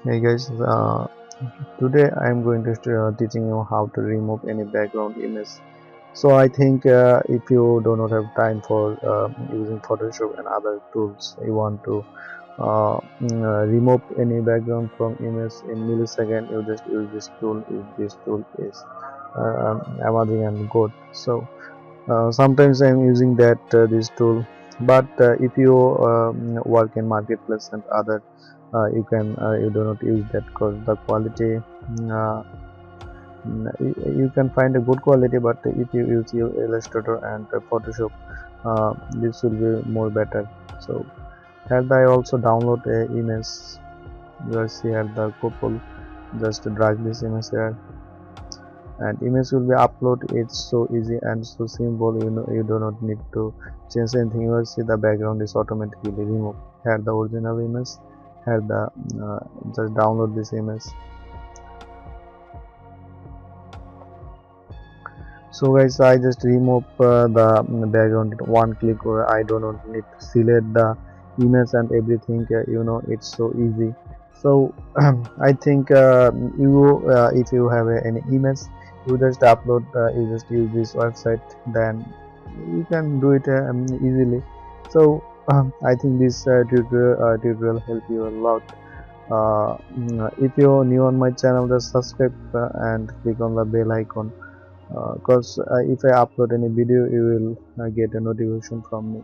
Hey guys, today I am going to teaching you how to remove any background image. So I think if you do not have time for using Photoshop and other tools, you want to remove any background from image in millisecond. You just use this tool. If this tool is amazing and good. So sometimes I am using that this tool, but if you work in marketplace and other, you do not use that because the quality. Uh, you can find a good quality, but if you use your Illustrator and Photoshop, this will be more better. So here I also download a image. You will see here the couple. Just drag this image here, and image will be uploaded. It's so easy and so simple. You do not need to change anything. You will see the background is automatically removed. Here the original image. Here the uh, just download this image. So guys, I just remove the background in one click, or I do not need to select the image and everything. It's so easy. So I think if you have any image, you just upload, you just use this website, then you can do it easily. So I think this tutorial help you a lot. If you're new on my channel, just subscribe and click on the bell icon, because if I upload any video, you will get a notification from me.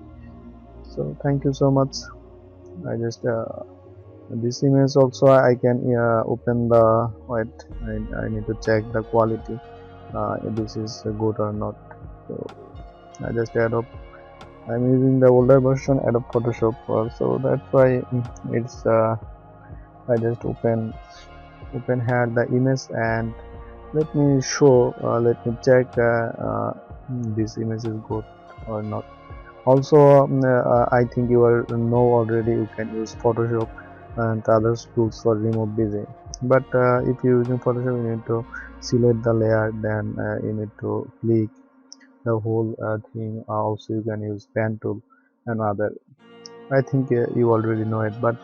So thank you so much. I just this image also I can open the wait. I need to check the quality. If this is good or not. So I just add up. I'm using the older version Adobe Photoshop, so that's why it's. I just open here the image, and let me show. Let me check this image is good or not. Also, I think you are know already. You can use Photoshop and other tools for remove busy. But if you're using Photoshop, you need to select the layer. Then you need to click the whole thing. Also, you can use pen tool and other. I think you already know it, but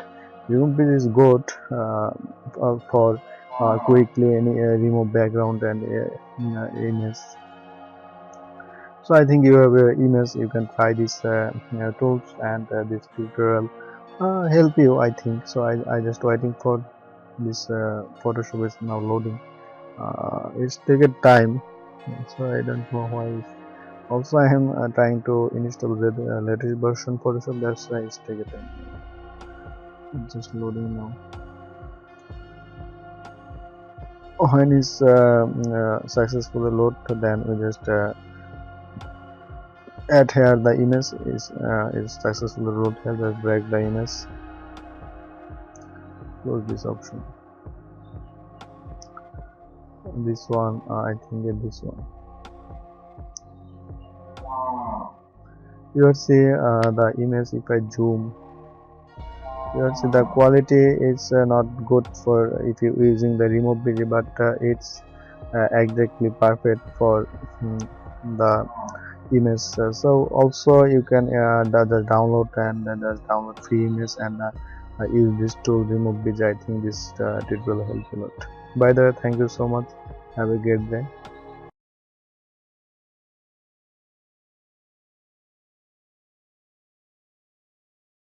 remove busy is good for quickly remove background and image. So I think you have emails. You can try these tools, and this tutorial help you, I think. So I just waiting for this. Photoshop is now loading. It's taken time, so I don't know why. Also I am trying to install the latest version Photoshop. That's why it's taken time. It's just loading now. When it's successfully load, then we just add here the image is successfully loaded. Here just drag the image, close this option. This one, I think this one. You will see the image. If I zoom, you will see the quality is not good for if you using the remove video, but it's exactly perfect for the image. So also you can just download and just download free image and use this tool remove video. I think this tutorial helps a lot. By the way, thank you so much. Have a great day.